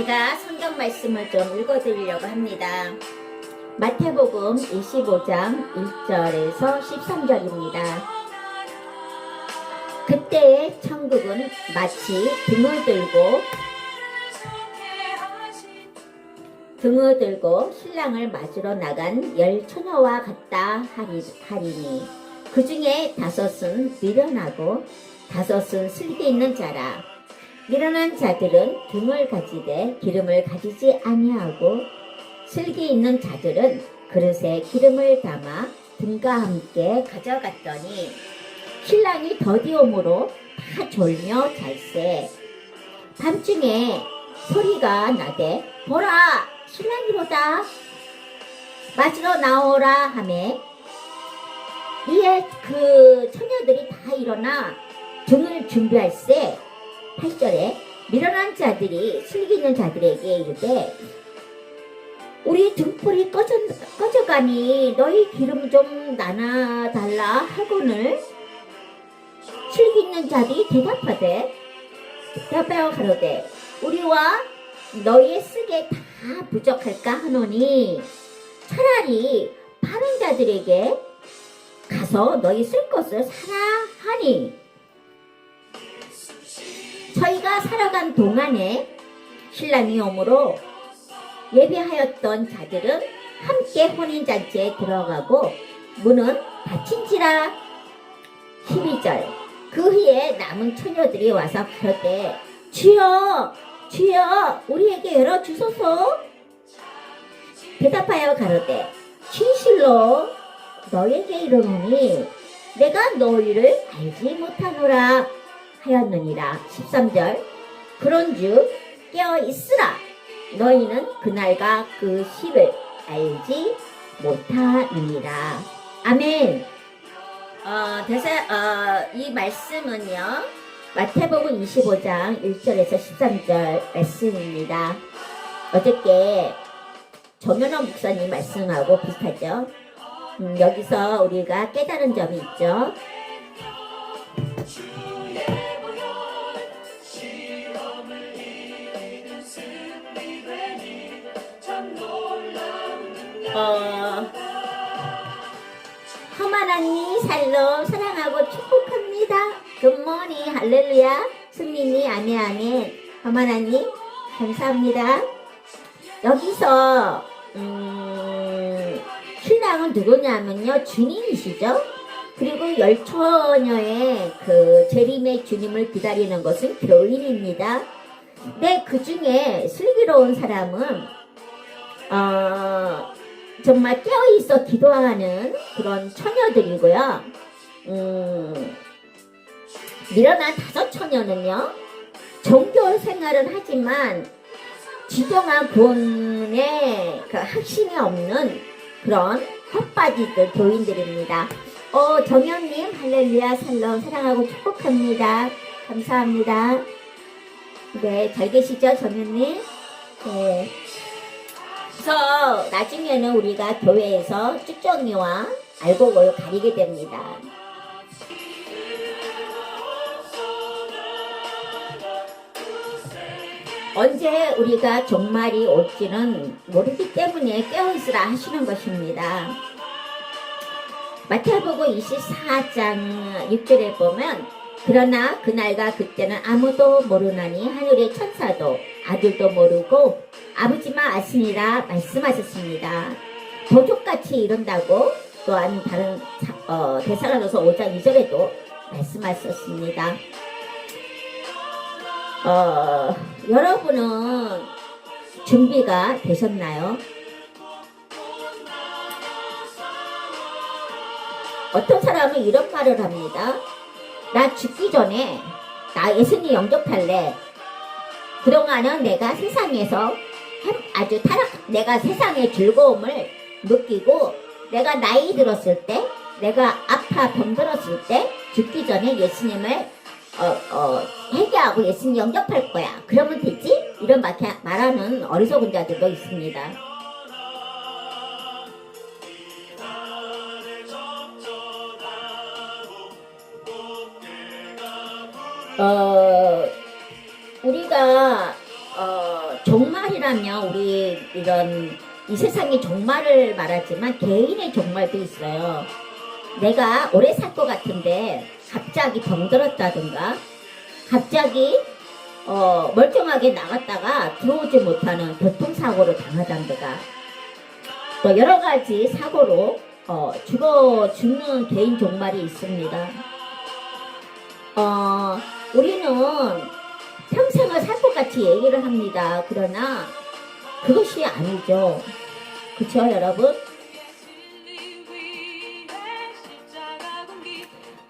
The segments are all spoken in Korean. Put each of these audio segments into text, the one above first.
제가 성경 말씀을 좀 읽어드리려고 합니다. 마태복음 25장 1절에서 13절입니다. 그때의 천국은 마치 등을 들고 신랑을 맞으러 나간 10처녀와 같다 하리니 그 중에 5은 미련하고 5은 슬기 있는 자라. 미련한 자들은 등을 가지되 기름을 가지지 아니하고 슬기 있는 자들은 그릇에 기름을 담아 등과 함께 가져갔더니 신랑이 더디옴으로 다 졸며 잘세. 밤중에 소리가 나되 보라 신랑이로다 맞으러 나오라 하매 이에 그 처녀들이 다 일어나 등을 준비할세. 8절에 미련한 자들이 슬기 있는 자들에게 이르되 우리 등불이 꺼져가니 너희 기름 좀 나눠달라 하거늘 슬기 있는 자들이 대답하되 가로되 우리와 너희의 쓰기에 다 부족할까 하노니 차라리 파는 자들에게 가서 너희 쓸 것을 사라 하니 저희가 살아간 동안에 신랑이 오므로 예비하였던 자들은 함께 혼인잔치에 들어가고 문은 닫힌지라. 12절 그 후에 남은 처녀들이 와서 가로되 주여 주여 우리에게 열어주소서. 대답하여 가로되 진실로 너에게 이르노니 내가 너희를 알지 못하노라 하였느니라. 13절 그런즉 깨어있으라. 너희는 그날과 그 시를 알지 못하느니라. 아멘. 이 말씀은요 마태복음 25장 1절에서 13절 말씀입니다. 어저께 정연호 목사님 말씀하고 비슷하죠. 여기서 우리가 깨달은 점이 있죠. 허만한니 살로 사랑하고 축복합니다. 굿모닝 할렐루야. 승민이 아멘 아멘. 허만한니 감사합니다. 여기서 신랑은 누구냐면요 주님이시죠. 그리고 10처녀의 그 재림의 주님을 기다리는 것은 교인입니다. 근데 그 중에 슬기로운 사람은 정말 깨어있어 기도하는 그런 처녀들이고요. 미련한 5처녀는요 종교 생활은 하지만 지정한 구원의 그 확신이 없는 그런 헛바지들 교인들입니다. 정현님 할렐루야 살롬 사랑하고 축복합니다. 감사합니다. 네, 잘 계시죠 정현님? 네. 그래서 나중에는 우리가 교회에서 쭉정이와 알곡을 가리게 됩니다. 언제 우리가 종말이 올지는 모르기 때문에 깨어있으라 하시는 것입니다. 마태복음 24장 6절에 보면 그러나 그날과 그때는 아무도 모르나니 하늘의 천사도 아들도 모르고 아버지만 아시니라 말씀하셨습니다. 도둑같이 이른다고 또한 다른 데살로니가서 5장 2절에도 말씀하셨습니다. 여러분은 준비가 되셨나요? 어떤 사람은 이런 말을 합니다. 나 죽기 전에 나 예수님 영접할래. 그동안은 내가 세상에서 아주 내가 세상의 즐거움을 느끼고 내가 나이 들었을 때 내가 아파 병들었을 때 죽기 전에 예수님을 회개하고 예수님 영접할 거야. 그러면 되지? 이런 말하는 어리석은 자들도 있습니다. 우리가 종말이라면 우리 이런 이 세상의 종말을 말하지만 개인의 종말도 있어요. 내가 오래 살 것 같은데 갑자기 병들었다든가 갑자기 멀쩡하게 나갔다가 들어오지 못하는 교통사고를 당하다든가 또 여러 가지 사고로 죽는 개인 종말이 있습니다. 우리는 평생을 살 것 같이 얘기를 합니다. 그러나 그것이 아니죠. 그쵸 여러분?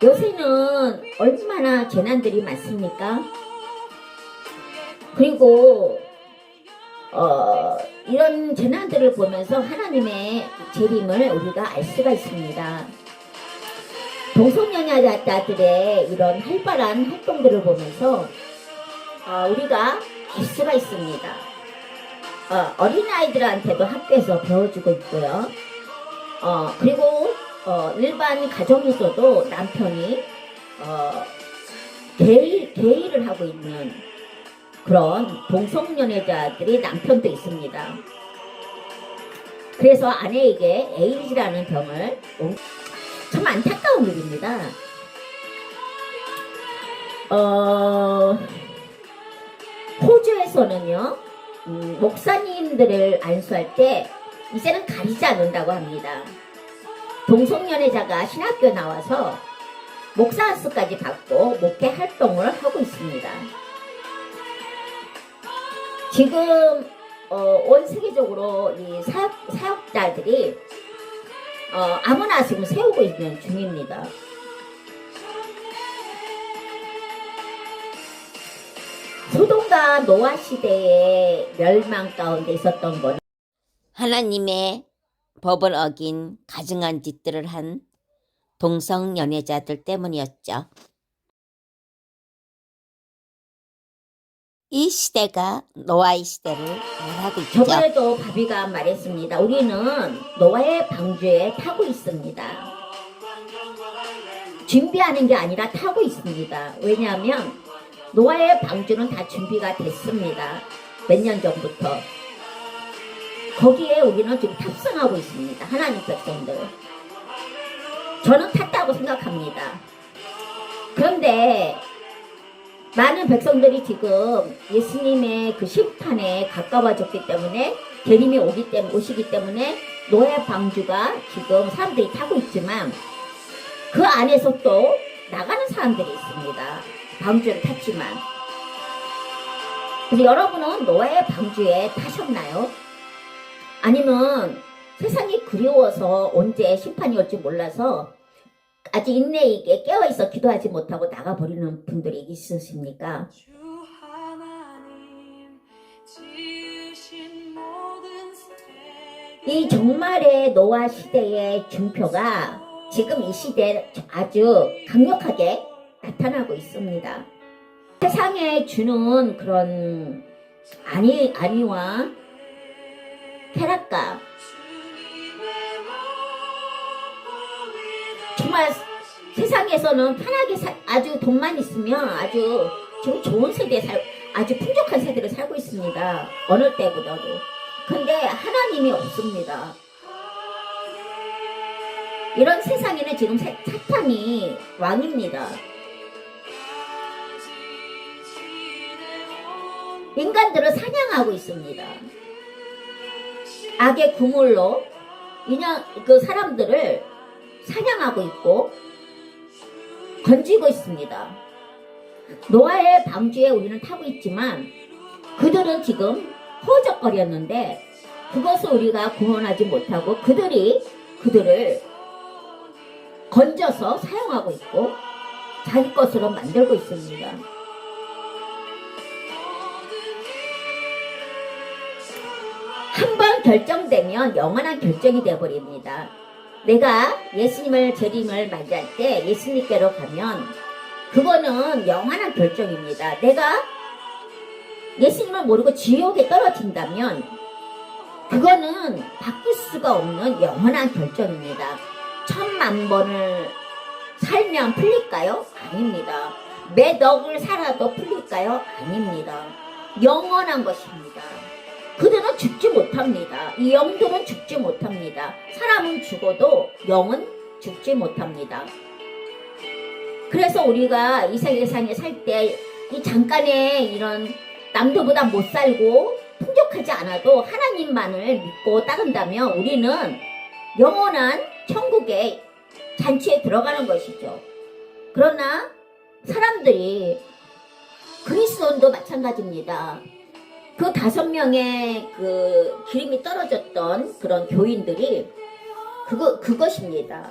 요새는 얼마나 재난들이 많습니까? 그리고 이런 재난들을 보면서 하나님의 재림을 우리가 알 수가 있습니다. 동성연애자들의 이런 활발한 활동들을 보면서 우리가 알 수가 있습니다. 어린아이들한테도 학교에서 배워주고 있고요. 그리고 일반 가정에서도 남편이 게이를 하고 있는 그런 동성연애자들이 남편도 있습니다. 그래서 아내에게 에이즈라는 병을 참 안타까운 일입니다. 호주에서는요 목사님들을 안수할 때 이제는 가리지 않는다고 합니다. 동성연애자가 신학교에 나와서 목사 안수까지 받고 목회 활동을 하고 있습니다. 지금 온 세계적으로 이 사역자들이 아무나 지금 세우고 있는 중입니다. 소돔과 노아 시대의 멸망 가운데 있었던 건 하나님의 법을 어긴 가증한 짓들을 한 동성연애자들 때문이었죠. 이 시대가 노아의 시대를 말하고 있죠. 저번에도 바비가 말했습니다. 우리는 노아의 방주에 타고 있습니다. 준비하는 게 아니라 타고 있습니다. 왜냐하면 노아의 방주는 다 준비가 됐습니다. 몇 년 전부터. 거기에 우리는 지금 탑승하고 있습니다. 하나님 백성들. 저는 탔다고 생각합니다. 그런데 많은 백성들이 지금 예수님의 그 심판에 가까워졌기 때문에 재림이 오시기 때문에 노아의 방주가 지금 사람들이 타고 있지만 그 안에서 또 나가는 사람들이 있습니다. 방주를 탔지만. 그래서 여러분은 노아의 방주에 타셨나요? 아니면 세상이 그리워서 언제 심판이 올지 몰라서 아직 인내 있게 깨어있어 기도하지 못하고 나가버리는 분들이 있으십니까? 이 종말의 노아 시대의 징표가 지금 이 시대에 아주 강력하게 나타나고 있습니다. 세상에 주는 그런 안위와 쾌락감, 정말 세상에서는 편하게 아주 돈만 있으면 아주 지금 좋은 세대에 아주 풍족한 세대를 살고 있습니다. 어느 때보다도. 근데 하나님이 없습니다. 이런 세상에는 지금 사탄이 왕입니다. 인간들을 사냥하고 있습니다. 악의 구물로 그 사람들을 사냥하고 있고 건지고 있습니다. 노아의 방주에 우리는 타고 있지만 그들은 지금 허우적거렸는데 그것을 우리가 구원하지 못하고 그들을 건져서 사용하고 있고 자기 것으로 만들고 있습니다. 한번 결정되면 영원한 결정이 되어버립니다. 내가 예수님을 재림을 맞이할 때 예수님께로 가면 그거는 영원한 결정입니다. 내가 예수님을 모르고 지옥에 떨어진다면 그거는 바꿀 수가 없는 영원한 결정입니다. 1000만번을 살면 풀릴까요? 아닙니다. 몇 억을 살아도 풀릴까요? 아닙니다. 영원한 것입니다. 그들은 죽지 못합니다. 이 영들은 죽지 못합니다. 사람은 죽어도 영은 죽지 못합니다. 그래서 우리가 이 세상에 살 때 이 잠깐의 이런 남들보다 못 살고 풍족하지 않아도 하나님만을 믿고 따른다면 우리는 영원한 천국의 잔치에 들어가는 것이죠. 그러나 사람들이 그리스도인도 마찬가지입니다. 그 5명의 그 기름이 떨어졌던 그런 교인들이 그것입니다.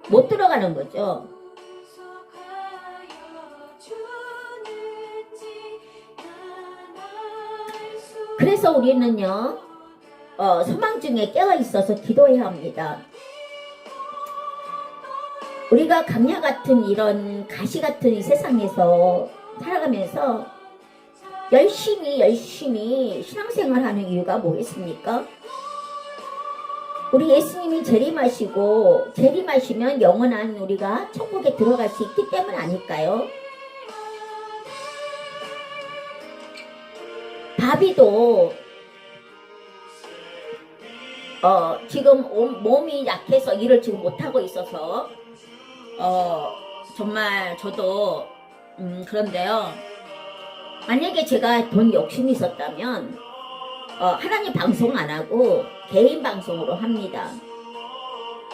못 들어가는 거죠. 그래서 우리는요, 소망 중에 깨어 있어서 기도해야 합니다. 우리가 강야 같은 이런 가시 같은 이 세상에서 살아가면서 열심히 신앙생활하는 이유가 뭐겠습니까? 우리 예수님이 재림하시고 재림하시면 영원한 우리가 천국에 들어갈 수 있기 때문 아닐까요? 다비도 지금 몸이 약해서 일을 지금 못하고 있어서 정말 저도 그런데요. 만약에 제가 돈 욕심이 있었다면 하나님 방송 안 하고 개인 방송으로 합니다.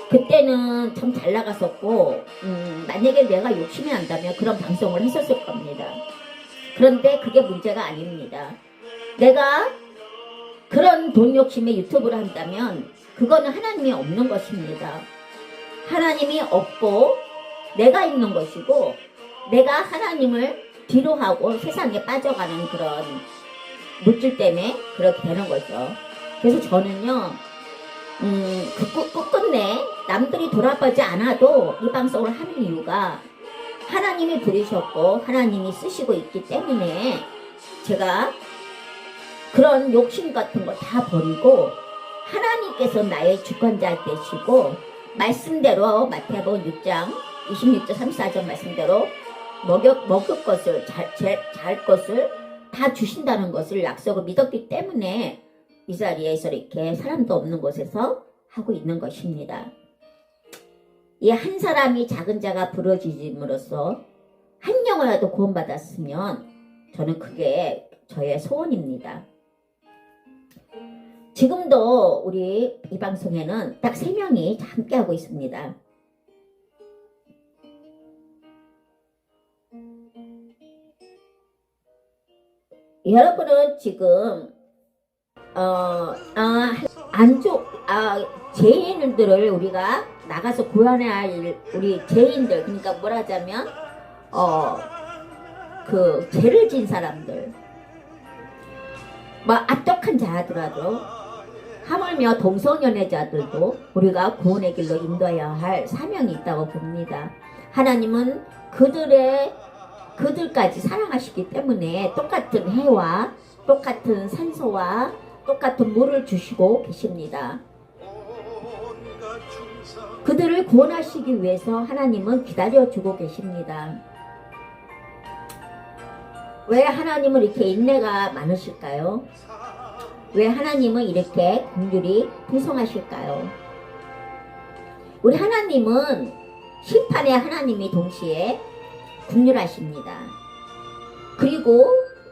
그때는 참 잘 나갔었고 만약에 내가 욕심이 난다면 그런 방송을 했었을 겁니다. 그런데 그게 문제가 아닙니다. 내가 그런 돈 욕심에 유튜브를 한다면 그거는 하나님이 없는 것입니다. 하나님이 없고 내가 있는 것이고 내가 하나님을 뒤로 하고 세상에 빠져가는 그런 물질 때문에 그렇게 되는 거죠. 그래서 저는요 끝끝내 남들이 돌아보지 않아도 이 방송을 하는 이유가 하나님이 부르셨고 하나님이 쓰시고 있기 때문에 제가 그런 욕심 같은 거 다 버리고 하나님께서 나의 주권자 되시고 말씀대로 마태복음 6장 26절 34절 말씀대로 먹을 것을 잘 것을 다 주신다는 것을 약속을 믿었기 때문에 이 자리에서 이렇게 사람도 없는 곳에서 하고 있는 것입니다. 이 한 사람이 작은 자가 부러지심으로써 한 영혼이라도 구원받았으면 저는 그게 저의 소원입니다. 지금도 우리 이 방송에는 딱 3명이 함께 하고 있습니다. 여러분은 지금 죄인들을 우리가 나가서 구원해야 할 우리 죄인들, 그러니까 뭐라 하자면 그 죄를 진 사람들, 뭐 악독한 자들하고 하물며 동성연애자들도 우리가 구원의 길로 인도해야 할 사명이 있다고 봅니다. 하나님은 그들까지 사랑하시기 때문에 똑같은 해와 똑같은 산소와 똑같은 물을 주시고 계십니다. 그들을 구원하시기 위해서 하나님은 기다려주고 계십니다. 왜 하나님은 이렇게 인내가 많으실까요? 왜 하나님은 이렇게 긍휼이 풍성하실까요? 우리 하나님은 심판의 하나님이 동시에 긍휼하십니다. 그리고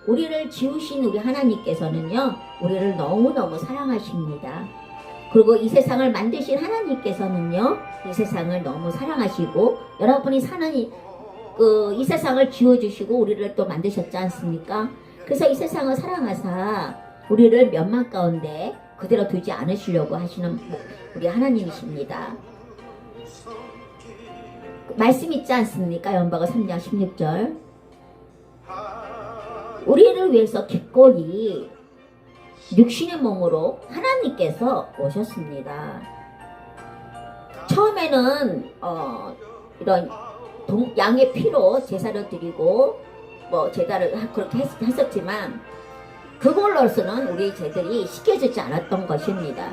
우리를 지으신 우리 하나님께서는요, 우리를 너무너무 사랑하십니다. 그리고 이 세상을 만드신 하나님께서는요, 이 세상을 너무 사랑하시고 여러분이 사는 이 세상을 지어주시고 우리를 또 만드셨지 않습니까? 그래서 이 세상을 사랑하사 우리를 멸망 가운데 그대로 두지 않으시려고 하시는 우리 하나님이십니다. 말씀 있지 않습니까? 연박어 3장 16절. 우리를 위해서 기꺼이 육신의 몸으로 하나님께서 오셨습니다. 처음에는 이런 양의 피로 제사를 드리고 뭐 제사를 그렇게 했었지만 그걸로서는 우리 죄들이 씻겨지지 않았던 것입니다.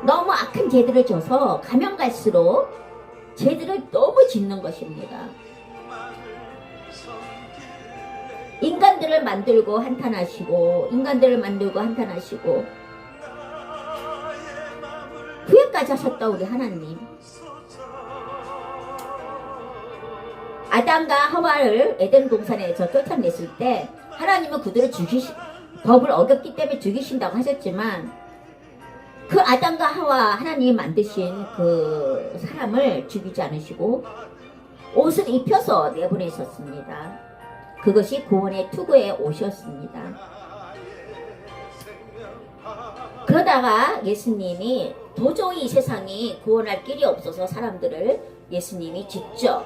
너무 악한 죄들을 져서 가면 갈수록 죄들을 너무 짓는 것입니다. 인간들을 만들고 한탄하시고 인간들을 만들고 한탄하시고 후회까지 하셨다 우리 하나님. 아담과 하와를 에덴 동산에서 쫓아냈을 때 하나님은 그들을 법을 어겼기 때문에 죽이신다고 하셨지만 그 아담과 하와 하나님이 만드신 그 사람을 죽이지 않으시고 옷을 입혀서 내보내셨습니다. 그것이 구원의 투구에 오셨습니다. 그러다가 예수님이 도저히 이 세상이 구원할 길이 없어서 사람들을 예수님이 직접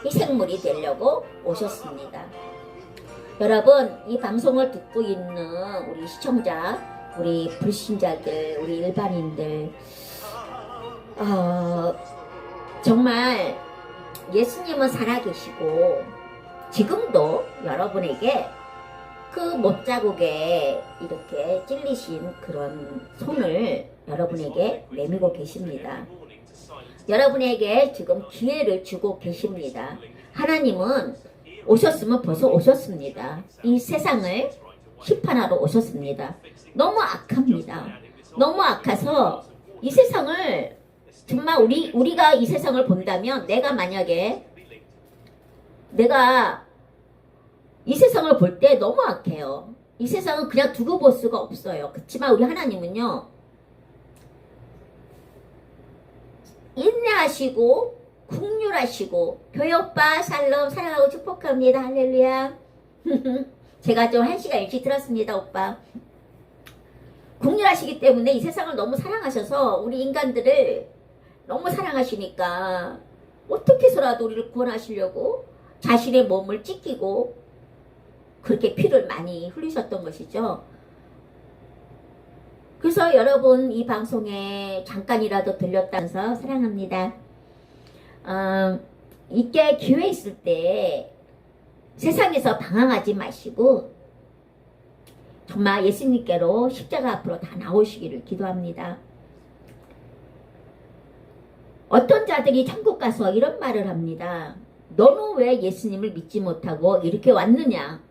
희생물이 되려고 오셨습니다. 여러분, 이 방송을 듣고 있는 우리 시청자, 우리 불신자들, 우리 일반인들, 정말 예수님은 살아계시고 지금도 여러분에게 그 못자국에 이렇게 찔리신 그런 손을 여러분에게 내밀고 계십니다. 여러분에게 지금 기회를 주고 계십니다. 하나님은 오셨으면 벌써 오셨습니다. 이 세상을 심판하러 오셨습니다. 너무 악합니다. 너무 악해서 이 세상을 정말 우리가 이 세상을 본다면 내가 만약에 내가 이 세상을 볼 때 너무 악해요. 이 세상은 그냥 두고 볼 수가 없어요. 그렇지만 우리 하나님은요, 인내하시고 국률하시고 교회 오빠 샬롬 사랑하고 축복합니다. 할렐루야. 제가 좀 1시간 일찍 들었습니다. 오빠. 국률하시기 때문에 이 세상을 너무 사랑하셔서 우리 인간들을 너무 사랑하시니까 어떻게 해서라도 우리를 구원하시려고 자신의 몸을 찢기고 그렇게 피를 많이 흘리셨던 것이죠. 그래서 여러분 이 방송에 잠깐이라도 들렸다면서 사랑합니다. 이게 기회 있을 때 세상에서 방황하지 마시고 정말 예수님께로 십자가 앞으로 다 나오시기를 기도합니다. 어떤 자들이 천국 가서 이런 말을 합니다. 너는 왜 예수님을 믿지 못하고 이렇게 왔느냐?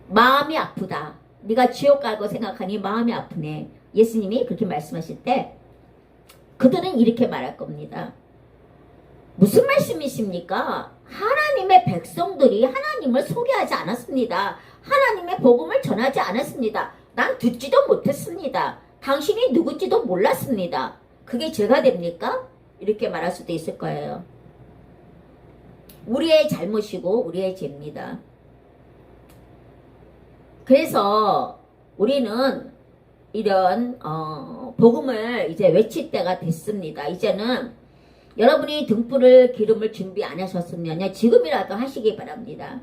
마음이 아프다. 네가 지옥 갈 거 생각하니 마음이 아프네. 예수님이 그렇게 말씀하실 때 그들은 이렇게 말할 겁니다. 무슨 말씀이십니까? 하나님의 백성들이 하나님을 소개하지 않았습니다. 하나님의 복음을 전하지 않았습니다. 난 듣지도 못했습니다. 당신이 누군지도 몰랐습니다. 그게 죄가 됩니까? 이렇게 말할 수도 있을 거예요. 우리의 잘못이고 우리의 죄입니다. 그래서 우리는 이런 복음을 이제 외칠 때가 됐습니다. 이제는 여러분이 등불을 기름을 준비 안 하셨으면 지금이라도 하시기 바랍니다.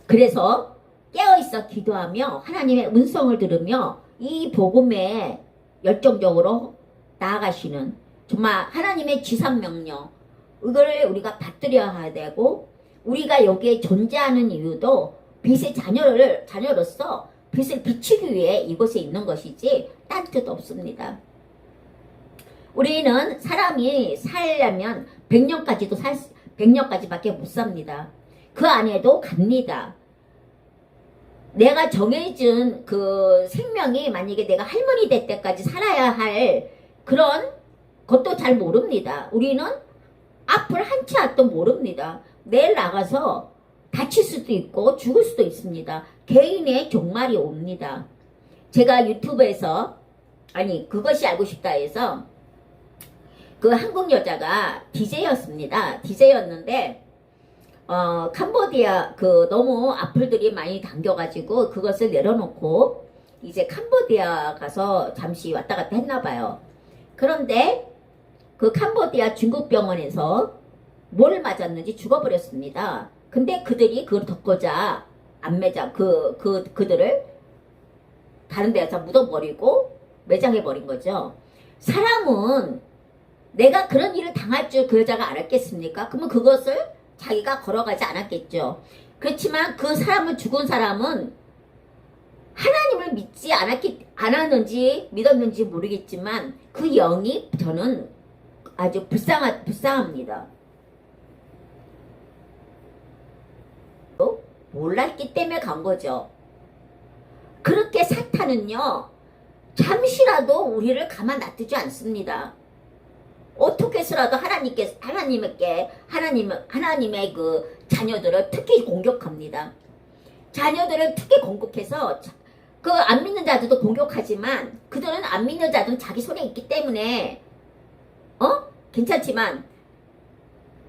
그래서 깨어있어 기도하며 하나님의 음성을 들으며 이 복음에 열정적으로 나아가시는 정말 하나님의 지상명령 이걸 우리가 받들여야 되고 우리가 여기에 존재하는 이유도 빛의 자녀로서 빛을 비추기 위해 이곳에 있는 것이지 딴 뜻 없습니다. 우리는 사람이 살려면 100년까지밖에 못 삽니다. 그 안에도 갑니다. 내가 정해진 그 생명이 만약에 내가 할머니 될 때까지 살아야 할 그런 것도 잘 모릅니다. 우리는 앞을 한 치 앞도 모릅니다. 내일 나가서 다칠 수도 있고 죽을 수도 있습니다. 개인의 종말이 옵니다. 제가 유튜브에서 그것이 알고 싶다 해서 그 한국 여자가 DJ였습니다. DJ였는데 캄보디아 너무 악플들이 많이 당겨가지고 그것을 내려놓고 이제 캄보디아 가서 잠시 왔다 갔다 했나봐요. 그런데 그 캄보디아 중국 병원에서 뭘 맞았는지 죽어버렸습니다. 근데 그들이 그걸 덮고자 안 매장 그들을 다른 데서 묻어버리고 매장해버린 거죠. 사람은 내가 그런 일을 당할 줄 그 여자가 알았겠습니까? 그러면 그것을 자기가 걸어가지 않았겠죠. 그렇지만 그 사람을 죽은 사람은 하나님을 믿지 않았는지 믿었는지 모르겠지만 그 영이 저는 아주 불쌍합니다. 몰랐기 때문에 간 거죠. 그렇게 사탄은요, 잠시라도 우리를 가만 놔두지 않습니다. 어떻게 해서라도 하나님의 그 자녀들을 특히 공격합니다. 자녀들을 특히 공격해서 그 안 믿는 자들도 공격하지만 그들은 안 믿는 자들은 자기 손에 있기 때문에 괜찮지만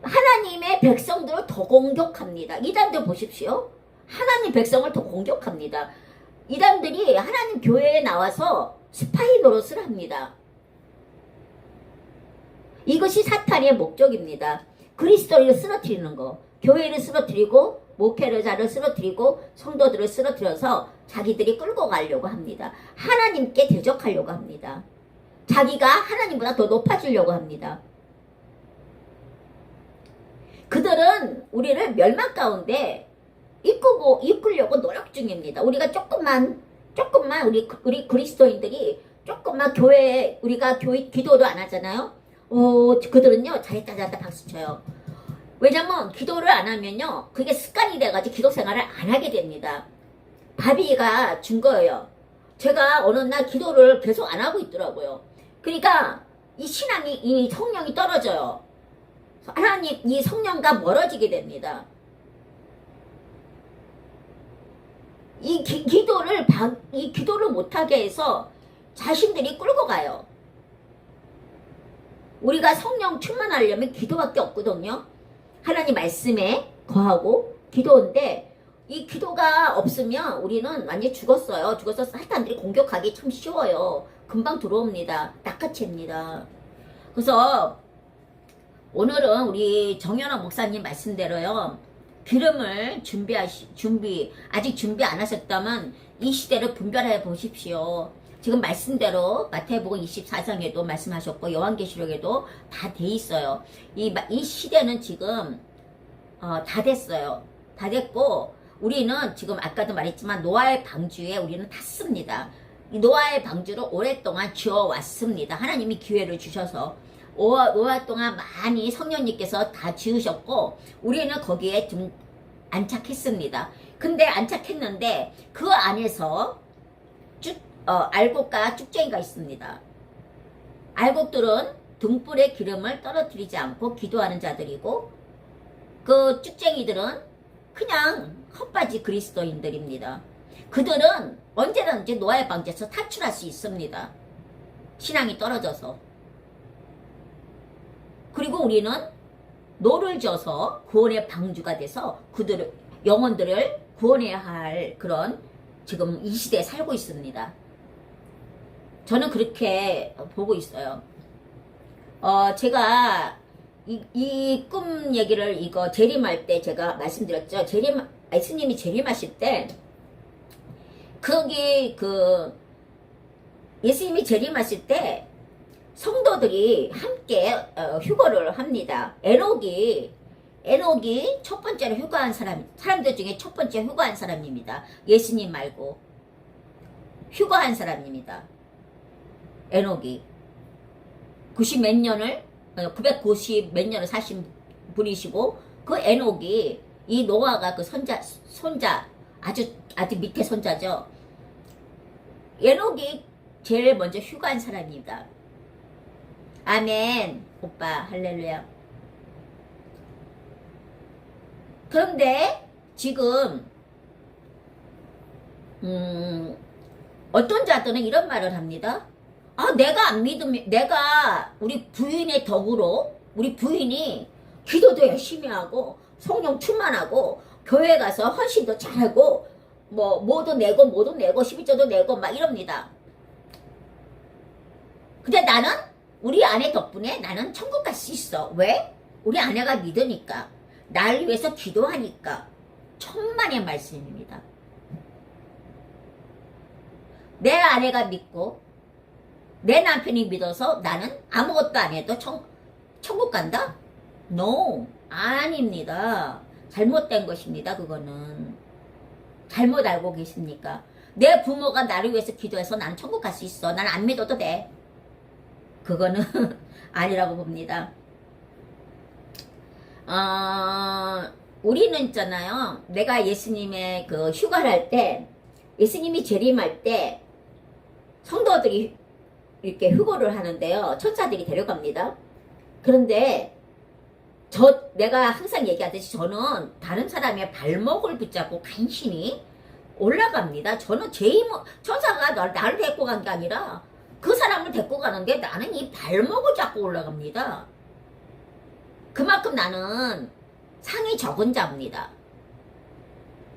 하나님의 백성들을 더 공격합니다. 이단들 보십시오. 하나님 백성을 더 공격합니다. 이단들이 하나님 교회에 나와서 스파이 노릇을 합니다. 이것이 사탄의 목적입니다. 그리스도를 쓰러뜨리는 거. 교회를 쓰러뜨리고 목회자를 쓰러뜨리고 성도들을 쓰러뜨려서 자기들이 끌고 가려고 합니다. 하나님께 대적하려고 합니다. 자기가 하나님보다 더 높아지려고 합니다. 그들은 우리를 멸망 가운데 이끌려고 노력 중입니다. 우리가 조금만 우리 그리스도인들이 조금만 우리가 기도를 안 하잖아요. 그들은요 잘했다 박수 쳐요. 왜냐면 기도를 안 하면요 그게 습관이 돼가지고 기도 생활을 안 하게 됩니다. 바비가 준 거예요. 제가 어느 날 기도를 계속 안 하고 있더라고요. 그러니까 이 성령이 떨어져요. 하나님 이 성령과 멀어지게 됩니다. 이 기도를 못하게 해서 자신들이 끌고 가요. 우리가 성령 충만하려면 기도밖에 없거든요. 하나님 말씀에 거하고 기도인데 이 기도가 없으면 우리는 완전히 죽었어요. 죽어서 사탄들이 공격하기 참 쉬워요. 금방 들어옵니다. 낚아챕니다. 그래서 오늘은 우리 정연아 목사님 말씀대로요. 기름을 아직 준비 안 하셨다면 이 시대를 분별해 보십시오. 지금 말씀대로 마태복음 24장에도 말씀하셨고 요한계시록에도 다 돼 있어요. 이 시대는 지금 다 됐어요. 다 됐고 우리는 지금 아까도 말했지만 노아의 방주에 우리는 탔습니다. 이 노아의 방주를 오랫동안 지어왔습니다. 하나님이 기회를 주셔서 노아 동안 많이 성령님께서 다 지으셨고 우리는 거기에 좀 안착했습니다. 근데 안착했는데 그 안에서 알곡과 쭉쟁이가 있습니다. 알곡들은 등불에 기름을 떨어뜨리지 않고 기도하는 자들이고 그 쭉쟁이들은 그냥 헛바지 그리스도인들입니다. 그들은 언제든지 노아의 방주에서 탈출할 수 있습니다. 신앙이 떨어져서. 그리고 우리는 노를 져서 구원의 방주가 돼서 영혼들을 구원해야 할 그런 지금 이 시대에 살고 있습니다. 저는 그렇게 보고 있어요. 제가 이 꿈 얘기를 재림할 때 제가 말씀드렸죠. 스님이 재림하실 때 예수님이 재림하실 때 성도들이 함께 휴거를 합니다. 에녹이 첫 번째로 휴거한 사람들 중에 첫 번째 휴거한 사람입니다. 예수님 말고 휴거한 사람입니다. 에녹이 990 몇 년을 사신 분이시고 그 에녹이 이 노아가 그 손자 아주 밑에 손자죠. 에녹이 제일 먼저 휴거한 사람입니다. 아멘. 오빠 할렐루야. 그런데 지금 어떤 자들은 이런 말을 합니다. 내가 안 믿으면 내가 우리 부인의 덕으로 우리 부인이 기도도 열심히 하고 성령 충만하고 교회 가서 헌신도 잘하고 뭐도 내고 12조도 내고 막 이럽니다. 근데 나는 우리 아내 덕분에 나는 천국 갈 수 있어. 왜? 우리 아내가 믿으니까. 나를 위해서 기도하니까. 천만의 말씀입니다. 내 아내가 믿고 내 남편이 믿어서 나는 아무것도 안 해도 천국 간다? No, 아닙니다. 잘못된 것입니다. 그거는. 잘못 알고 계십니까? 내 부모가 나를 위해서 기도해서 나는 천국 갈 수 있어. 난 안 믿어도 돼. 그거는 아니라고 봅니다. 우리는 있잖아요. 내가 예수님의 그 휴가를 할 때, 예수님이 재림할 때 성도들이 이렇게 휴거를 하는데요. 천사들이 데려갑니다. 그런데 내가 항상 얘기하듯이 저는 다른 사람의 발목을 붙잡고 간신히 올라갑니다. 저는 천사가 나를 데리고 간 게 아니라 그 사람을 데리고 가는데 나는 이 발목을 잡고 올라갑니다. 그만큼 나는 상이 적은 자입니다.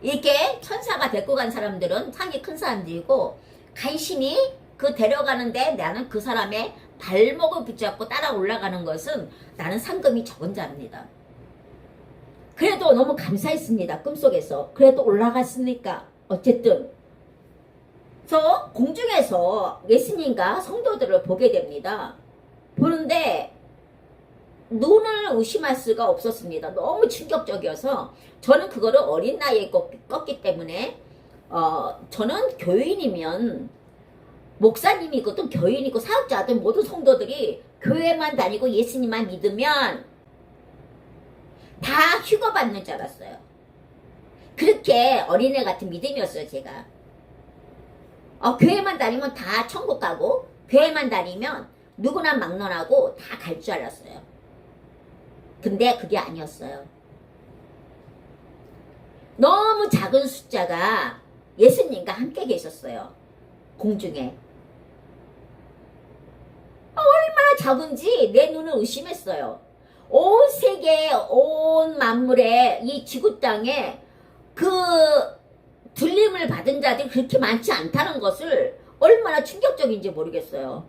이렇게 천사가 데리고 간 사람들은 상이 큰 사람들이고 간신히 그 데려가는데 나는 그 사람의 발목을 붙잡고 따라 올라가는 것은 나는 상금이 적은 자입니다. 그래도 너무 감사했습니다. 꿈속에서. 그래도 올라갔으니까 어쨌든 그래서 공중에서 예수님과 성도들을 보게 됩니다. 보는데 눈을 의심할 수가 없었습니다. 너무 충격적이어서 저는 그거를 어린 나이에 껐기 때문에 저는 교인이면 목사님이거든 교인이고 사역자들 모든 성도들이 교회만 다니고 예수님만 믿으면 다 휴거받는 줄 알았어요. 그렇게 어린애 같은 믿음이었어요. 제가 교회만 다니면 다 천국 가고 교회만 다니면 누구나 막론하고 다 갈 줄 알았어요. 근데 그게 아니었어요. 너무 작은 숫자가 예수님과 함께 계셨어요. 공중에. 얼마나 작은지 내 눈을 의심했어요. 온 세계, 온 만물에 이 지구 땅에 그 들림을 받은 자들이 그렇게 많지 않다는 것을 얼마나 충격적인지 모르겠어요.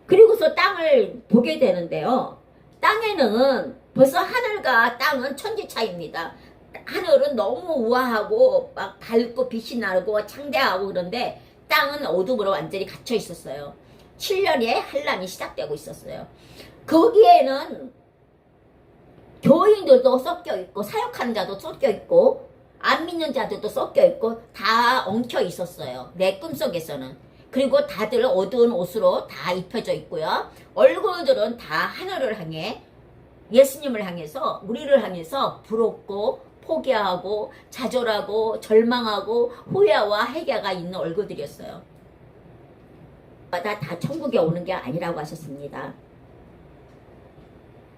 그리고서 땅을 보게 되는데요. 땅에는 벌써 하늘과 땅은 천지 차이입니다. 하늘은 너무 우아하고 막 밝고 빛이 나고 창대하고 그런데 땅은 어둠으로 완전히 갇혀 있었어요. 7년의 환란이 시작되고 있었어요. 거기에는 교인들도 섞여 있고 사역하는 자도 섞여 있고 안 믿는 자들도 섞여 있고 다 엉켜 있었어요. 내 꿈속에서는. 그리고 다들 어두운 옷으로 다 입혀져 있고요. 얼굴들은 다 하늘을 향해 예수님을 향해서 우리를 향해서 부럽고 포기하고 좌절하고 절망하고 후회와 회개가 있는 얼굴들이었어요. 다 천국에 오는 게 아니라고 하셨습니다.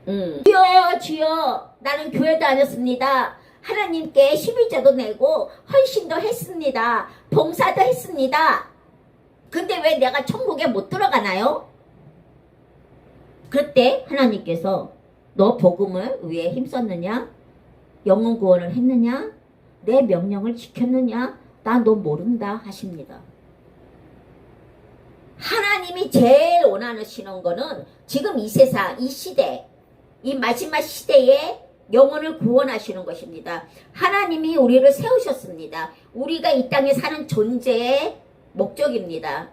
주여 주여 나는 교회 다녔습니다. 하나님께 11조도 내고 헌신도 했습니다. 봉사도 했습니다. 근데 왜 내가 천국에 못 들어가나요? 그때 하나님께서 너 복음을 위해 힘썼느냐? 영혼 구원을 했느냐? 내 명령을 지켰느냐? 나 너 모른다 하십니다. 하나님이 제일 원하시는 거는 지금 이 세상, 이 시대, 이 마지막 시대에 영혼을 구원하시는 것입니다. 하나님이 우리를 세우셨습니다. 우리가 이 땅에 사는 존재의 목적입니다.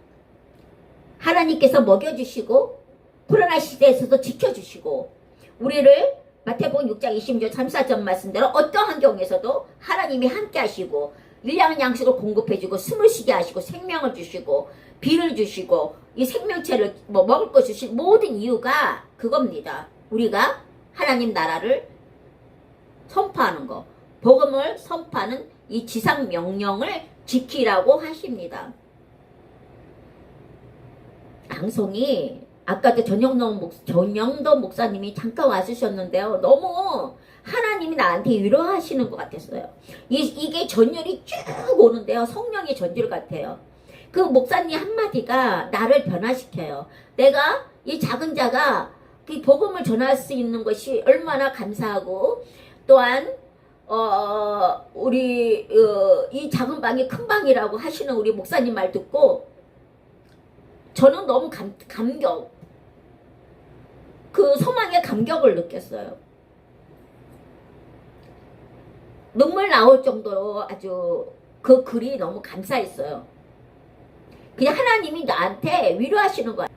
하나님께서 먹여주시고 코로나 시대에서도 지켜주시고 우리를 마태복음 6장 26절 34절 말씀대로 어떠한 경우에서도 하나님이 함께 하시고 일량은 양식을 공급해주고 숨을 쉬게 하시고 생명을 주시고 비를 주시고 이 생명체를 먹을 거 주신 모든 이유가 그겁니다. 우리가 하나님 나라를 선포하는 거, 복음을 선포하는 이 지상 명령을 지키라고 하십니다. 방송이 아까도 전영도 목사님이 잠깐 와주셨는데요. 너무 하나님이 나한테 위로하시는 것 같았어요. 이게 전율이 쭉 오는데요. 성령의 전율 같아요. 그 목사님 한마디가 나를 변화시켜요. 내가 이 작은 자가 그 복음을 전할 수 있는 것이 얼마나 감사하고 또한 우리 이 작은 방이 큰 방이라고 하시는 우리 목사님 말 듣고 저는 너무 감격 그 소망의 감격을 느꼈어요. 눈물 나올 정도로 아주 그 글이 너무 감사했어요. 그냥 하나님이 나한테 위로하시는 거야.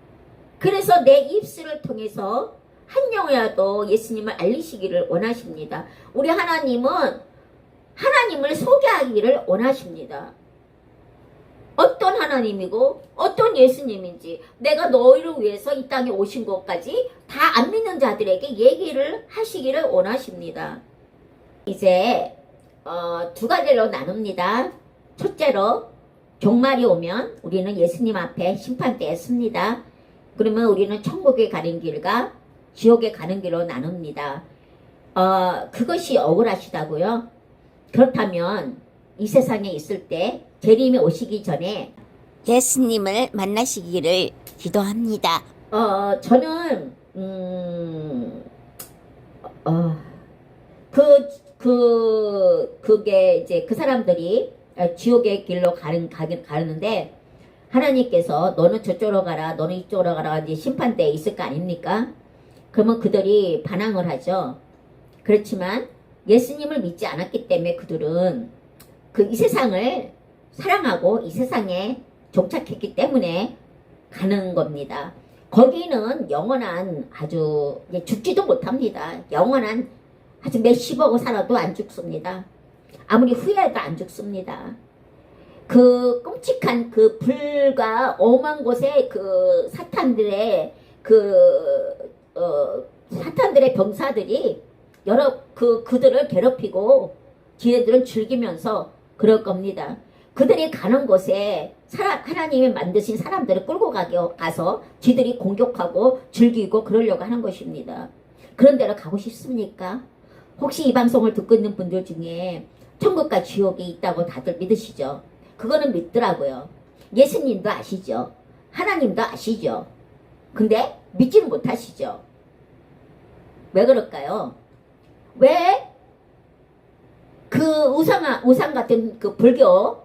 그래서 내 입술을 통해서 한 영이라도 예수님을 알리시기를 원하십니다. 우리 하나님은 하나님을 소개하기를 원하십니다. 어떤 하나님이고 어떤 예수님인지 내가 너희를 위해서 이 땅에 오신 것까지 다 안 믿는 자들에게 얘기를 하시기를 원하십니다. 이제 두 가지로 나눕니다. 첫째로 종말이 오면 우리는 예수님 앞에 심판대에 섭니다. 그러면 우리는 천국에 가는 길과 지옥에 가는 길로 나눕니다. 그것이 억울하시다고요? 그렇다면 이 세상에 있을 때 재림이 오시기 전에 예수님을 만나시기를 기도합니다. 저는 그게 이제 그 사람들이 지옥의 길로 가는데 하나님께서 너는 저쪽으로 가라, 너는 이쪽으로 가라 이제 심판대에 있을 거 아닙니까? 그러면 그들이 반항을 하죠. 그렇지만 예수님을 믿지 않았기 때문에 그들은 이 세상을 사랑하고 이 세상에 종착했기 때문에 가는 겁니다. 거기는 영원한 아주 죽지도 못합니다. 영원한 아주 몇십억 살아도 안 죽습니다. 아무리 후회해도 안 죽습니다. 그 끔찍한 그 불과 엄한 곳에 그 사탄들의 사탄들의 병사들이 그들을 괴롭히고 지네들은 즐기면서 그럴 겁니다. 그들이 가는 곳에 하나님이 만드신 사람들을 끌고 가서 지들이 공격하고 즐기고 그러려고 하는 것입니다. 그런 데로 가고 싶습니까? 혹시 이 방송을 듣고 있는 분들 중에 천국과 지옥이 있다고 다들 믿으시죠? 그거는 믿더라고요. 예수님도 아시죠? 하나님도 아시죠? 근데 믿지는 못하시죠? 왜 그럴까요? 왜 그 우상 같은 그 불교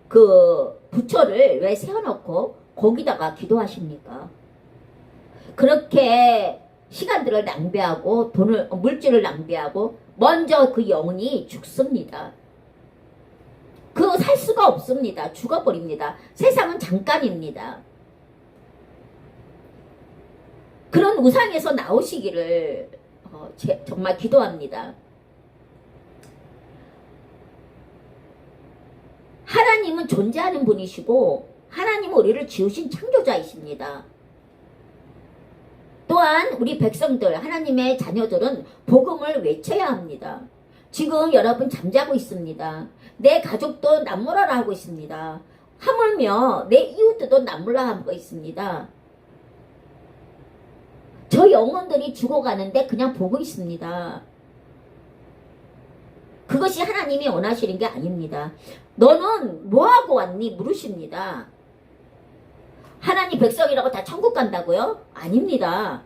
그 부처를 왜 세워놓고 거기다가 기도하십니까? 그렇게 시간들을 낭비하고 물질을 낭비하고 먼저 그 영혼이 죽습니다. 그거 살 수가 없습니다. 죽어버립니다. 세상은 잠깐입니다. 그런 우상에서 나오시기를 정말 기도합니다. 하나님은 존재하는 분이시고 하나님은 우리를 지으신 창조자이십니다. 또한 우리 백성들, 하나님의 자녀들은 복음을 외쳐야 합니다. 지금 여러분 잠자고 있습니다. 내 가족도 남모라라 하고 있습니다. 하물며 내 이웃들도 남모라 하고 있습니다. 저 영혼들이 죽어가는데 그냥 보고 있습니다. 그것이 하나님이 원하시는 게 아닙니다. 너는 뭐하고 왔니? 물으십니다. 하나님 백성이라고 다 천국 간다고요? 아닙니다.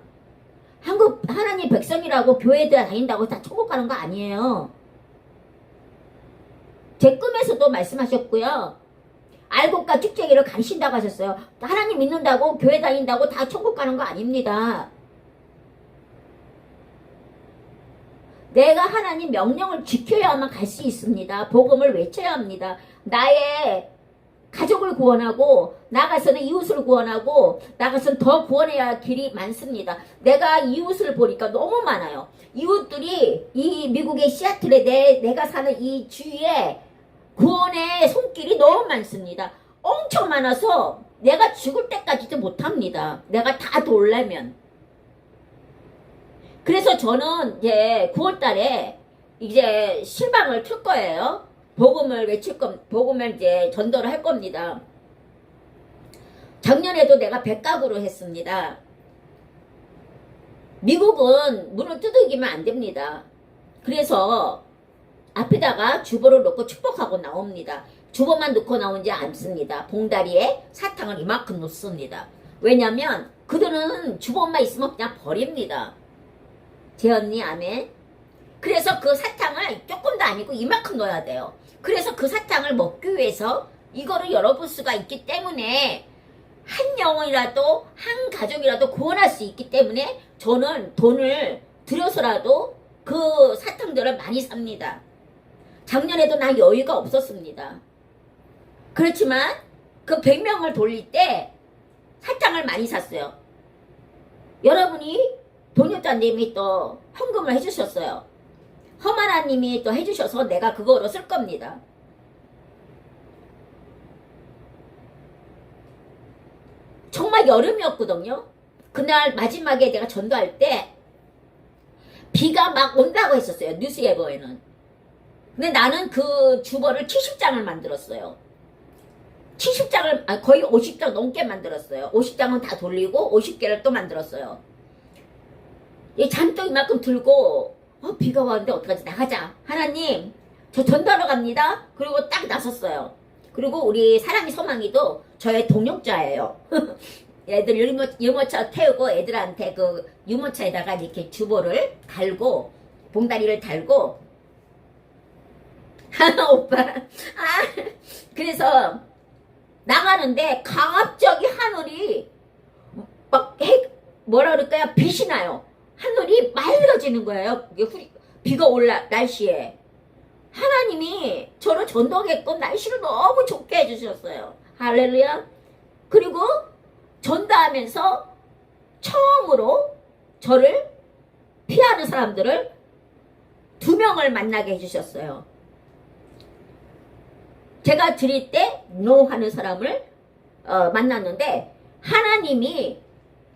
하나님 백성이라고 교회에 다닌다고 다 천국 가는 거 아니에요. 제 꿈에서도 말씀하셨고요. 알곡과 쭉쟁이를 가르친다고 하셨어요. 하나님 믿는다고 교회 다닌다고 다 천국 가는 거 아닙니다. 내가 하나님 명령을 지켜야만 갈 수 있습니다. 복음을 외쳐야 합니다. 나의 가족을 구원하고 나가서는 이웃을 구원하고 나가서는 더 구원해야 할 길이 많습니다. 내가 이웃을 보니까 너무 많아요. 이웃들이 이 미국의 시애틀에 내가 사는 이 주위에 구원의 손길이 너무 많습니다. 엄청 많아서 내가 죽을 때까지도 못합니다. 내가 다 돌려면. 그래서 저는 이제 9월달에 이제 실방을 틀 거예요. 복음을 복음을 이제 전도를 할 겁니다. 작년에도 내가 백각으로 했습니다. 미국은 문을 두들기면 안 됩니다. 그래서 앞에다가 주보를 놓고 축복하고 나옵니다. 주보만 놓고 나오지 않습니다. 봉다리에 사탕을 이만큼 놓습니다. 왜냐면 그들은 주보만 있으면 그냥 버립니다. 제 언니 아멘. 그래서 그 사탕을 조금도 아니고 이만큼 넣어야 돼요. 그래서 그 사탕을 먹기 위해서 이거를 열어볼 수가 있기 때문에 한 영혼이라도 한 가족이라도 구원할 수 있기 때문에 저는 돈을 들여서라도 그 사탕들을 많이 삽니다. 작년에도 나 여유가 없었습니다. 그렇지만 그 100명을 돌릴 때 사탕을 많이 샀어요. 여러분이 동역자님이 또 헌금을 해주셨어요. 허마라님이 또 해주셔서 내가 그거로 쓸 겁니다. 정말 여름이었거든요. 그날 마지막에 내가 전도할 때 비가 막 온다고 했었어요. 뉴스예보에는. 근데 나는 그 주보를 70장을 만들었어요. 70장을, 거의 50장 넘게 만들었어요. 50장은 다 돌리고 50개를 또 만들었어요. 이 잔뜩 이만큼 들고, 비가 왔는데 어떡하지? 나가자. 하나님, 저 전도하러 갑니다. 그리고 딱 나섰어요. 그리고 우리 사랑이 소망이도 저의 동역자예요. 애들 유모차 태우고 애들한테 그 유모차에다가 이렇게 주보를 달고, 봉다리를 달고, 오빠. 그래서 나가는데 갑자기 하늘이 막 뭐라 그럴까요? 빛이 나요. 하늘이 맑아지는 거예요. 비가 올라 날씨에. 하나님이 저를 전도하게끔 날씨를 너무 좋게 해주셨어요. 할렐루야. 그리고 전도하면서 처음으로 저를 피하는 사람들을 2명을 만나게 해주셨어요. 제가 드릴 때 NO 하는 사람을 만났는데, 하나님이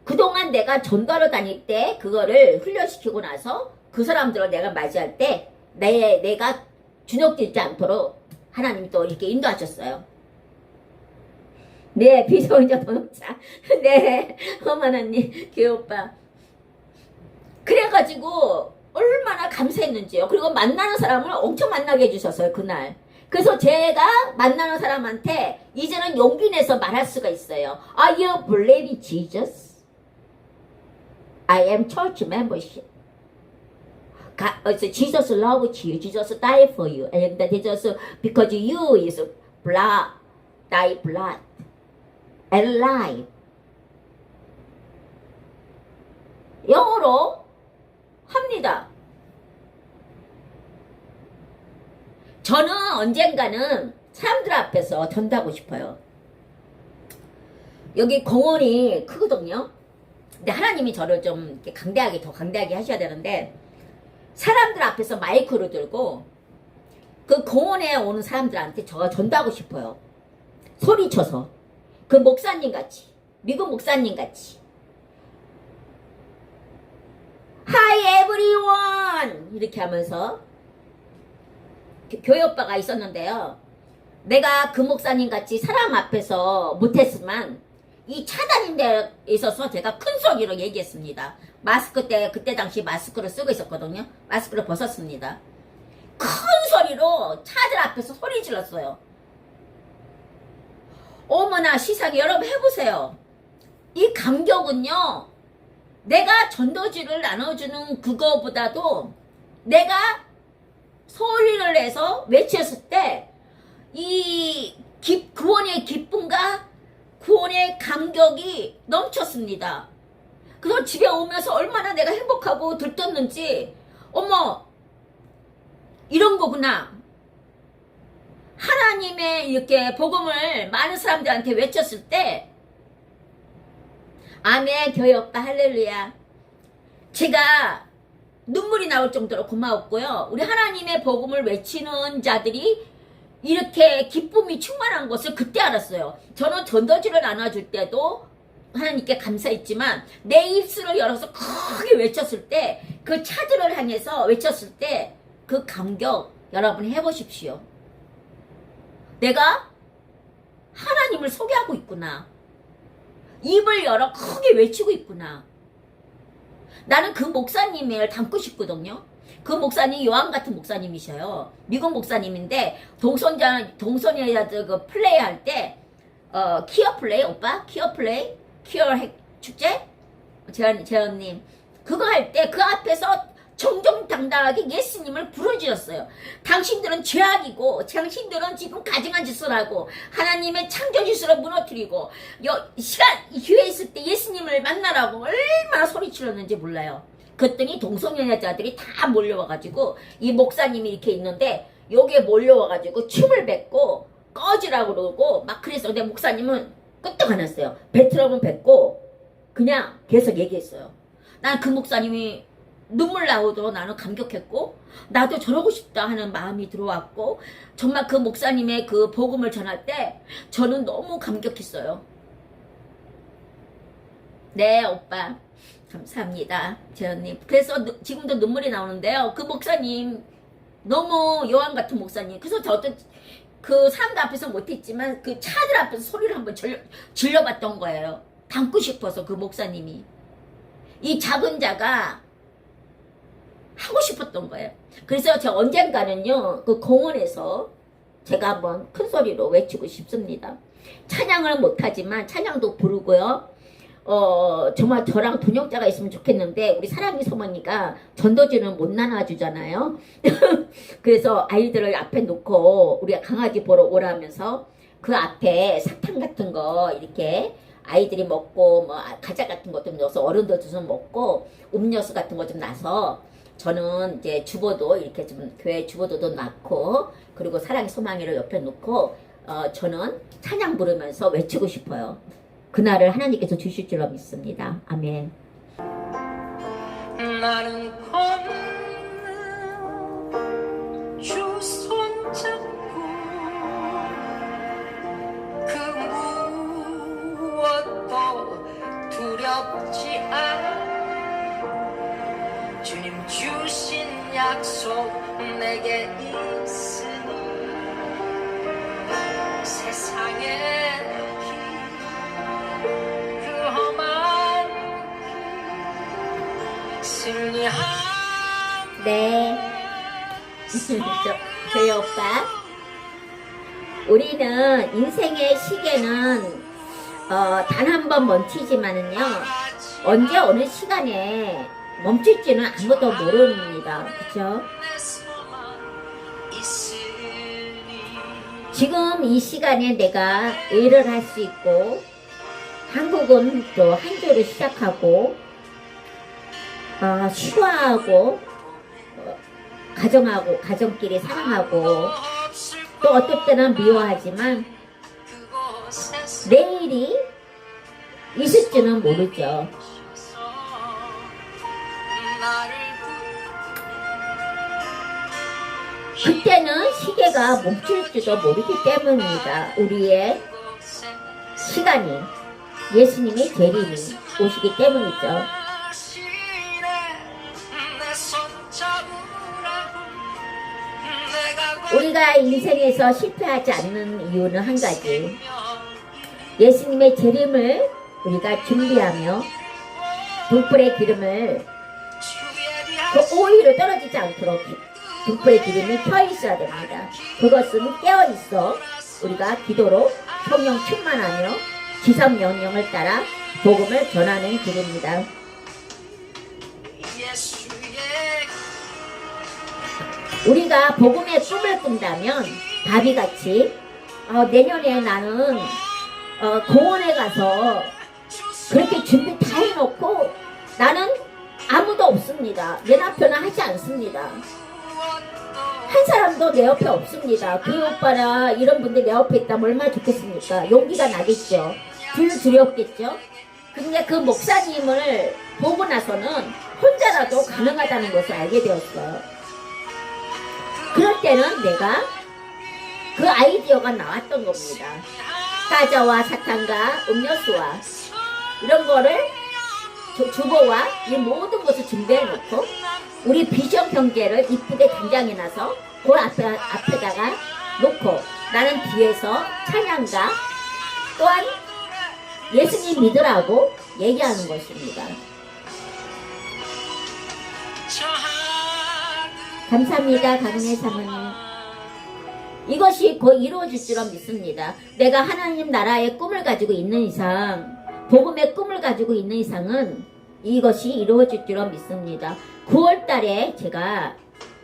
그동안 내가 전도하러 다닐 때 그거를 훈련시키고 나서 그 사람들을 내가 맞이할 때 내가 주눅들지 않도록 하나님이 또 이렇게 인도하셨어요. 네, 비서운전 동역자. 네, 어머나님, 교오빠. 그래가지고 얼마나 감사했는지요. 그리고 만나는 사람을 엄청 만나게 해주셨어요, 그날. 그래서 제가 만나는 사람한테 이제는 용기 내서 말할 수가 있어요. Are you believing Jesus? I am church membership. Jesus loves you. Jesus died for you. And that is just because you is blood, thy blood, and life. 영어로 합니다. 저는 언젠가는 사람들 앞에서 전도하고 싶어요. 여기 공원이 크거든요. 근데 하나님이 저를 좀 이렇게 더 강대하게 하셔야 되는데, 사람들 앞에서 마이크를 들고 그 공원에 오는 사람들한테 제가 전도하고 싶어요. 소리쳐서. 그 목사님 같이, 미국 목사님 같이. Hi everyone! 이렇게 하면서. 교회 오빠가 있었는데요. 내가 그 목사님 같이 사람 앞에서 못했지만 이 차단인 데 있어서 제가 큰 소리로 얘기했습니다. 그때 당시 마스크를 쓰고 있었거든요. 마스크를 벗었습니다. 큰 소리로 차들 앞에서 소리 질렀어요. 어머나 세상에, 여러분 해보세요. 이 감격은요, 내가 전도지를 나눠주는 그거보다도 내가 소리를 내서 외쳤을 때 이 구원의 기쁨과 구원의 감격이 넘쳤습니다. 그래서 집에 오면서 얼마나 내가 행복하고 들떴는지, 어머, 이런 거구나. 하나님의 이렇게 복음을 많은 사람들한테 외쳤을 때, 아멘, 교회 오빠 할렐루야. 제가 눈물이 나올 정도로 고마웠고요. 우리 하나님의 복음을 외치는 자들이 이렇게 기쁨이 충만한 것을 그때 알았어요. 저는 전도지를 나눠줄 때도 하나님께 감사했지만 내 입술을 열어서 크게 외쳤을 때, 그 차들을 향해서 외쳤을 때 그 감격 여러분 해보십시오. 내가 하나님을 소개하고 있구나. 입을 열어 크게 외치고 있구나. 나는 그 목사님을 닮고 싶거든요. 그 목사님 요한 같은 목사님이셔요. 미국 목사님인데 동성애자들 그 플레이 할 때 키어 플레이, 오빠 키어 플레이, 키어 축제, 재현님 그거 할 때 그 앞에서 정정당당하게 예수님을 부르짖었어요. 당신들은 죄악이고, 당신들은 지금 가증한 짓을 하고 하나님의 창조질서를 무너뜨리고 교회에 있을 때 예수님을 만나라고 얼마나 소리치렀는지 몰라요. 그랬더니 동성애자들이 다 몰려와가지고 이 목사님이 이렇게 있는데 여기에 몰려와가지고 춤을 뱉고 꺼지라고 그러고 막 그래서, 근데 목사님은 끄떡 안 했어요. 뱉으라면 뱉고 그냥 계속 얘기했어요. 난 그 목사님이 눈물 나오도록 나는 감격했고, 나도 저러고 싶다 하는 마음이 들어왔고, 정말 그 목사님의 그 복음을 전할 때 저는 너무 감격했어요. 네, 오빠. 감사합니다. 재현님. 그래서 지금도 눈물이 나오는데요. 그 목사님, 너무 여왕 같은 목사님. 그래서 저도 그 사람들 앞에서 못했지만 그 차들 앞에서 소리를 한번 질러봤던 거예요. 담고 싶어서 그 목사님이. 이 작은 자가 하고 싶었던 거예요. 그래서 저 언젠가는요, 그 공원에서 제가 한번 큰 소리로 외치고 싶습니다. 찬양을 못하지만 찬양도 부르고요. 정말 저랑 동역자가 있으면 좋겠는데 우리 사랑이 소머니가 전도지는 못 나눠주잖아요. 그래서 아이들을 앞에 놓고 우리가 강아지 보러 오라면서 그 앞에 사탕 같은 거 이렇게 아이들이 먹고 뭐 과자 같은 것 좀 넣어서 어른들도 좀 먹고 음료수 같은 거 좀 놔서 저는 이제 주보도 이렇게 좀 교회 주보도도 놨고 그리고 사랑의 소망이를 옆에 놓고 저는 찬양 부르면서 외치고 싶어요. 그날을 하나님께서 주실 줄로 믿습니다. 아멘. 나는 걷는 주 손잡고 그 무엇도 두렵지 않아 주님 주신 약속 내게 있으니 세상에 그 험한 승리한 네. 저희 오빠. 우리는 인생의 시계는 단 한 번 멈추지만은요 언제 어느 시간에 멈출지는 아무도 모릅니다. 그쵸? 지금 이 시간에 내가 일을 할 수 있고 한국은 또 한 주를 시작하고 휴가하고 가정하고 가정끼리 사랑하고 또 어떨 때는 미워하지만 내일이 있을지는 모르죠. 그때는 시계가 멈출지도 모르기 때문입니다. 우리의 시간이 예수님의 재림이 오시기 때문이죠. 우리가 인생에서 실패하지 않는 이유는 한 가지. 예수님의 재림을 우리가 준비하며 등불의 기름을 그 오일로 떨어지지 않도록 등불의 기름이 켜 있어야 됩니다. 그것은 깨어 있어 우리가 기도로 성령 충만하며 지성 명령을 따라 복음을 전하는 길입니다. 우리가 복음의 꿈을 꾼다면 다비같이 내년에 나는 공원에 가서 그렇게 준비 다 해놓고 나는 아무도 없습니다. 내 남편은 하지 않습니다. 한 사람도 내 옆에 없습니다. 그 오빠나 이런 분들 내 옆에 있다면 얼마나 좋겠습니까? 용기가 나겠죠. 두렵겠죠. 근데 그 목사님을 보고 나서는 혼자라도 가능하다는 것을 알게 되었어요. 그럴 때는 내가 그 아이디어가 나왔던 겁니다. 과자와 사탕과 음료수와 이런 거를 주보와 이 모든 것을 준비해 놓고 우리 비전 경제를 이쁘게 단장해놔서 그 앞에다가 놓고 나는 뒤에서 찬양가 또한 예수님 믿으라고 얘기하는 것입니다. 감사합니다. 강은혜 사모님. 이것이 곧 이루어질 줄로 믿습니다. 내가 하나님 나라의 꿈을 가지고 있는 이상 복음의 꿈을 가지고 있는 이상은 이것이 이루어질 줄로 믿습니다. 9월 달에 제가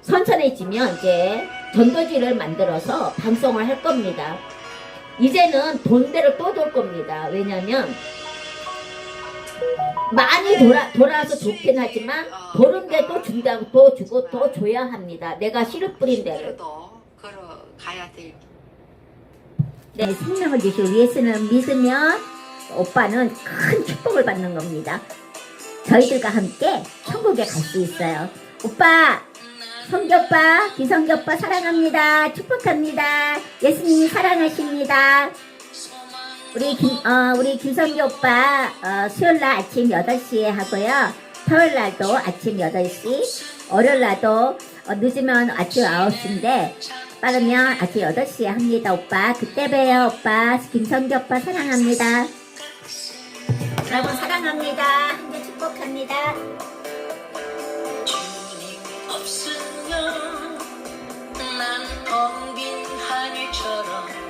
선선해지면 이제 전도지를 만들어서 방송을 할 겁니다. 이제는 돈대로 또 돌 겁니다. 왜냐면 많이 돌아서 좋긴 하지만 도는 또 준다고 또 주고 또 줘야 합니다. 내가 씨를 뿌린 대로. 가야 될. 네, 생명을 주시고 예수는 믿으면 오빠는 큰 축복을 받는 겁니다. 저희들과 함께 천국에 갈 수 있어요. 오빠, 성교오빠, 비성교오빠 사랑합니다. 축복합니다. 예수님이 사랑하십니다. 우리 김성기 오빠, 수요일 날 아침 8시에 하고요. 토요일 날도 아침 8시, 월요일 날도 늦으면 아침 9시인데, 빠르면 아침 8시에 합니다, 오빠. 그때 봬요, 오빠. 김성기 오빠 사랑합니다. 여러분 사랑합니다. 한주 축복합니다. 주님 없으면 난 텅 빈 하늘처럼